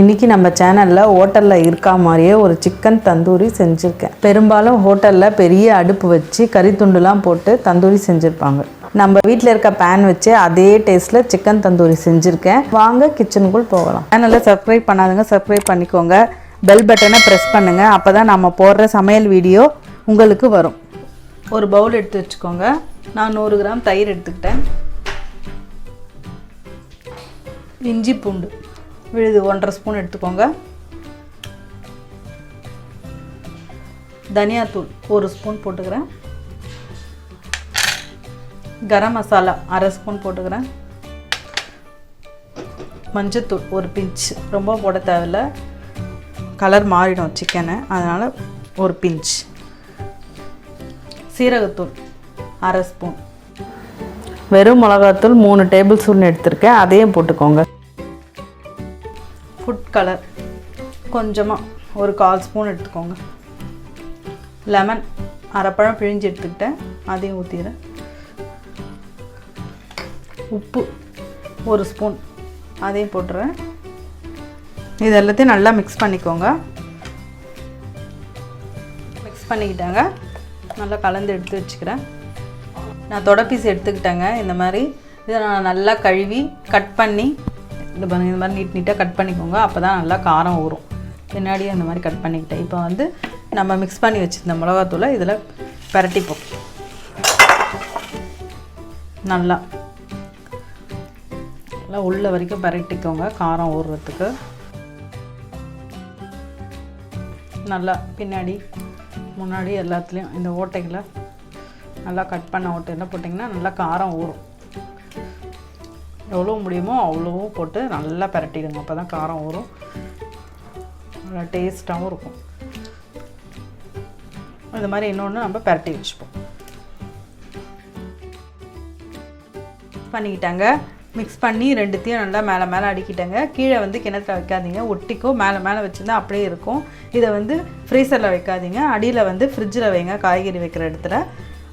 இன்றைக்கி நம்ம சேனலில் ஹோட்டலில் இருக்கா மாதிரியே ஒரு சிக்கன் தந்தூரி செஞ்சுருக்கேன். பெரும்பாலும் ஹோட்டலில் பெரிய அடுப்பு வச்சு கறி துண்டுலாம் போட்டு தந்தூரி செஞ்சுருப்பாங்க. நம்ம வீட்டில் இருக்க பேன் வச்சு அதே டேஸ்ட்டில் சிக்கன் தந்தூரி செஞ்சுருக்கேன். வாங்க கிச்சனுக்குள் போகலாம். சேனலில் சப்ஸ்கிரைப் பண்ணாதுங்க, சப்ஸ்கிரைப் பண்ணிக்கோங்க. பெல் பட்டனை ப்ரெஸ் பண்ணுங்கள். அப்போ தான் நம்ம போடுற சமையல் வீடியோ உங்களுக்கு வரும். ஒரு பவுல் எடுத்து வச்சுக்கோங்க. நான் 100 கிராம் தயிர் எடுத்துக்கிட்டேன். இஞ்சி பூண்டு விழுது 1.5 ஸ்பூன் எடுத்துக்கோங்க. தனியாத்தூள் 1 ஸ்பூன் போட்டுக்கிறேன். கரம் மசாலா 1/2 ஸ்பூன் போட்டுக்கிறேன். மஞ்சத்தூள் 1 பிஞ்ச், ரொம்ப போட தேவையில்லை, கலர் மாறிடும் சிக்கனை, அதனால் 1 பிஞ்ச். சீரகத்தூள் 1/2 ஸ்பூன். வெறும் மிளகாத்தூள் 3 டேபிள் ஸ்பூன் எடுத்திருக்கேன், அதையும் போட்டுக்கோங்க. ஃபுட் கலர் கொஞ்சமாக ஒரு 1/4 ஸ்பூன் எடுத்துக்கோங்க. லெமன் அரைப்பழம் பிழிஞ்சு எடுத்துக்கிட்டேன், அதையும் ஊற்றிடுறேன். உப்பு 1 ஸ்பூன், அதையும் போட்டுறேன். இது எல்லாத்தையும் நல்லா மிக்ஸ் பண்ணிக்கோங்க. மிக்ஸ் பண்ணிக்கிட்டாங்க, நல்லா கலந்து எடுத்து வச்சுக்கிறேன். நான் தொடப்பீஸ் எடுத்துக்கிட்டேங்க. இந்த மாதிரி இதை நான் நல்லா கழுவி கட் பண்ணி இந்த பாருங்கள், இந்த மாதிரி நீட்டாக கட் பண்ணிக்கோங்க. அப்போ தான் நல்லா காரம் ஊறும். பின்னாடியே அந்த மாதிரி கட் பண்ணிக்கிட்டேன். இப்போ வந்து நம்ம மிக்ஸ் பண்ணி வச்சுருந்த மிளகாத்தூளை இதில் பரட்டிப்போம். நல்லா உள்ள வரைக்கும் பரட்டிக்கோங்க, காரம் ஊறுறதுக்கு. நல்லா பின்னாடி முன்னாடி எல்லாத்துலேயும் இந்த ஓட்டைகளை நல்லா கட் பண்ண ஓட்டையில் போட்டிங்கன்னா நல்லா காரம் ஊறும். எவ்வளோ முடியுமோ அவ்வளோவும் போட்டு நல்லா பரட்டிடுங்க. அப்போ தான் காரம் ஊறும், நல்லா டேஸ்ட்டாகவும் இருக்கும். இது மாதிரி இன்னொன்று நம்ம பரட்டி வச்சுப்போம். பண்ணிக்கிட்டாங்க, மிக்ஸ் பண்ணி ரெண்டுத்தையும் நல்லா மேலே மேலே அடிக்கிட்டாங்க. கீழே வந்து கிணத்துல வைக்காதீங்க, ஒட்டிக்கும். மேலே வச்சுருந்தா அப்படியே இருக்கும். இதை வந்து ஃப்ரீசரில் வைக்காதீங்க, அடியில் வந்து ஃப்ரிட்ஜில் வைங்க, காய்கறி வைக்கிற இடத்துல.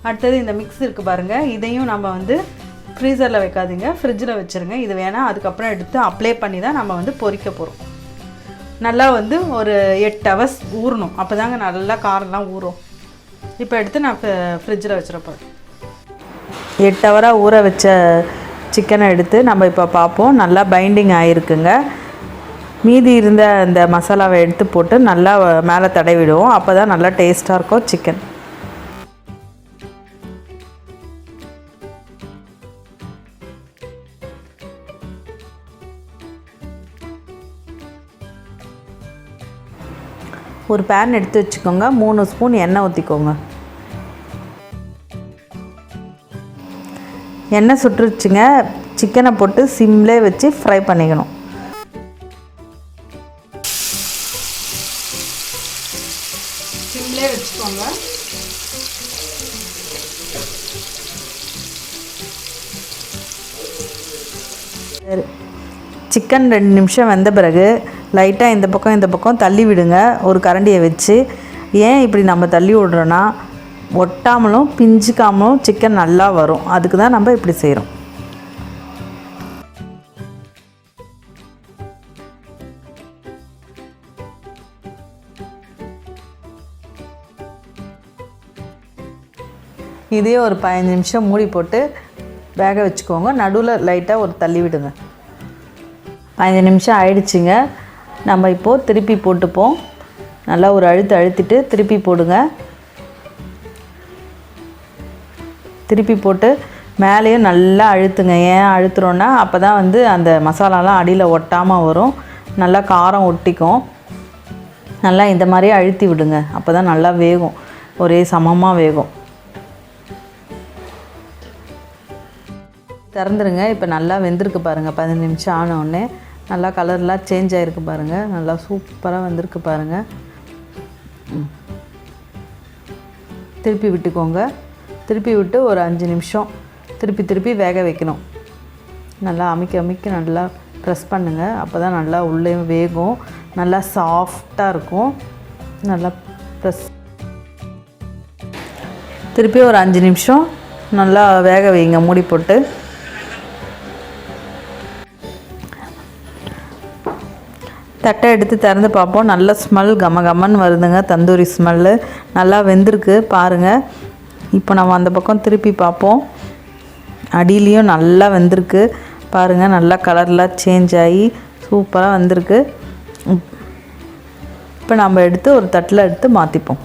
அடுத்தது இந்த மிக்ஸ் இருக்குது பாருங்கள், இதையும் நம்ம வந்து ஃப்ரீசரில் வைக்காதீங்க, ஃப்ரிட்ஜில் வச்சுருங்க. இது வேணால் அதுக்கப்புறம் எடுத்து அப்ளை பண்ணி தான் நம்ம வந்து பொரிக்க போகிறோம். நல்லா வந்து ஒரு 8 ஹவர்ஸ் ஊறணும், அப்போ தாங்க நல்லா காரெல்லாம் ஊறும். இப்போ எடுத்து நான் ஃப்ரிட்ஜில் வச்சுருப்பேன். 8 ஹவராக ஊற வச்ச சிக்கனை எடுத்து நம்ம இப்போ பார்ப்போம். நல்லா பைண்டிங் ஆகிருக்குங்க. மீதி இருந்த அந்த மசாலாவை எடுத்து போட்டு நல்லா மேலே தடவிடுவோம். அப்போ தான் நல்லா டேஸ்ட்டாக இருக்கும் சிக்கன். ஒரு பேன் எடுத்து வச்சுக்கோங்க. 3 ஸ்பூன் எண்ணெய் ஊற்றிக்கோங்க. எண்ணெய் சுட்டுருச்சுங்க. சிக்கனை போட்டு சிம்லே வச்சு ஃப்ரை பண்ணிக்கணும். சிம்லே வச்சுக்கோங்க. சிக்கன் 2 நிமிஷம் வெந்த பிறகு லைட்டாக இந்த பக்கம் தள்ளி விடுங்க, ஒரு கரண்டியை வச்சு. ஏன் இப்படி நம்ம தள்ளி விடுறோன்னா ஒட்டாமலும் பிஞ்சிக்காமலும் சிக்கன் நல்லா வரும். அதுக்கு தான் நம்ம இப்படி செய்கிறோம். இதே ஒரு 15 நிமிஷம் மூடி போட்டு வேக வச்சுக்கோங்க. நடுவில் லைட்டாக ஒரு தள்ளி விடுங்க. 15 நிமிஷம் ஆயிடுச்சுங்க. நம்ம இப்போது திருப்பி போட்டுப்போம். நல்லா ஒரு அழுத்திட்டு திருப்பி போடுங்க. திருப்பி போட்டு மேலேயும் நல்லா அழுத்துங்க. ஏன் அழுத்துறோன்னா அப்போ தான் வந்து அந்த மசாலாலாம் அடியில் ஒட்டாமல் வரும், நல்லா காரம் ஒட்டிக்கும். நல்லா இந்த மாதிரியே அழுத்தி விடுங்க, அப்போ தான் நல்லா வேகும், ஒரே சமமாக வேகும். திறந்துருங்க. இப்போ நல்லா வெந்திருக்கு பாருங்கள். 15 நிமிஷம் ஆனவுடனே நல்லா கலர்லாம் சேஞ்ச் ஆகிருக்கு பாருங்கள். நல்லா சூப்பராக வந்திருக்கு பாருங்கள். திருப்பி விட்டுக்கோங்க. திருப்பி விட்டு ஒரு 5 நிமிஷம் திருப்பி வேக வைக்கணும். நல்லா அமைக்க நல்லா ப்ரெஸ் பண்ணுங்கள். அப்போ தான் நல்லா உள்ளே வேகும், நல்லா சாஃப்டாக இருக்கும். நல்லா ப்ரெஸ் திருப்பி ஒரு 5 நிமிஷம் நல்லா வேக வைங்க மூடி போட்டு. தட்டை எடுத்து திறந்து பார்ப்போம். நல்ல ஸ்மெல் கம கமன்னு வருதுங்க. தந்தூரி ஸ்மெல்லு நல்லா வெந்திருக்கு பாருங்கள். இப்போ நம்ம அந்த பக்கம் திருப்பி பார்ப்போம். அடியிலையும் நல்லா வெந்திருக்கு பாருங்கள். நல்லா கலர்லாம் சேஞ்ச் ஆகி சூப்பராக வந்திருக்கு. இப்போ நம்ம எடுத்து ஒரு தட்டில் எடுத்து மாற்றிப்போம்.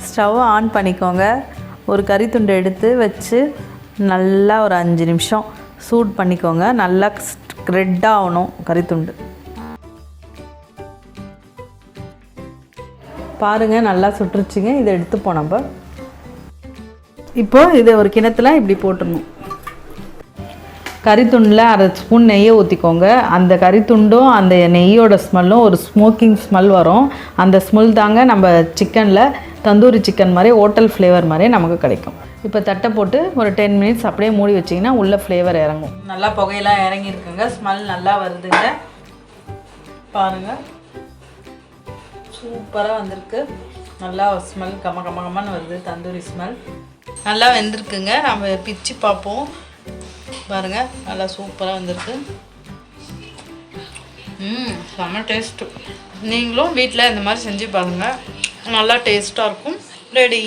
ஸ்டவ்வை ஆன் பண்ணிக்கோங்க. ஒரு கறி துண்டை எடுத்து வச்சு நல்லா ஒரு 5 நிமிஷம் சூட் பண்ணிக்கோங்க. நல்லா ரெட்டாக ஆகணும் கறி துண்டு. பாருங்கள் நல்லா சுட்டுருச்சுங்க. இதை எடுத்துப்போம் நம்ம. இப்போது இதை ஒரு கிணத்துல இப்படி போட்டுடணும். கறித்துண்டில் 1/2 ஸ்பூன் நெய்யை ஊற்றிக்கோங்க. அந்த கறித்துண்டும் அந்த நெய்யோட ஸ்மெல்லும் ஒரு ஸ்மோக்கிங் ஸ்மெல் வரும். அந்த ஸ்மெல் தாங்க நம்ம சிக்கனில் தந்தூரி சிக்கன் மாதிரி ஹோட்டல் ஃப்ளேவர் மாதிரியே நமக்கு கிடைக்கும். இப்போ தட்டை போட்டு ஒரு 10 மினிட்ஸ் அப்படியே மூடி வச்சிங்கன்னா உள்ள ஃப்ளேவர் இறங்கும். நல்லா புகையெல்லாம் இறங்கியிருக்குங்க. ஸ்மெல் நல்லா வருதுங்க பாருங்கள். சூப்பராக வந்திருக்கு. நல்லா ஸ்மெல் கம கம கமன்னு வருது. தந்தூரி ஸ்மெல் நல்லா வெந்திருக்குங்க. நம்ம பிச்சு பார்ப்போம் பாருங்கள். நல்லா சூப்பராக வந்திருக்கு. செம்ம டேஸ்ட்டு. நீங்களும் வீட்டில் இந்த மாதிரி செஞ்சு பாருங்கள். நல்லா டேஸ்ட்டாக இருக்கும். ரெடி.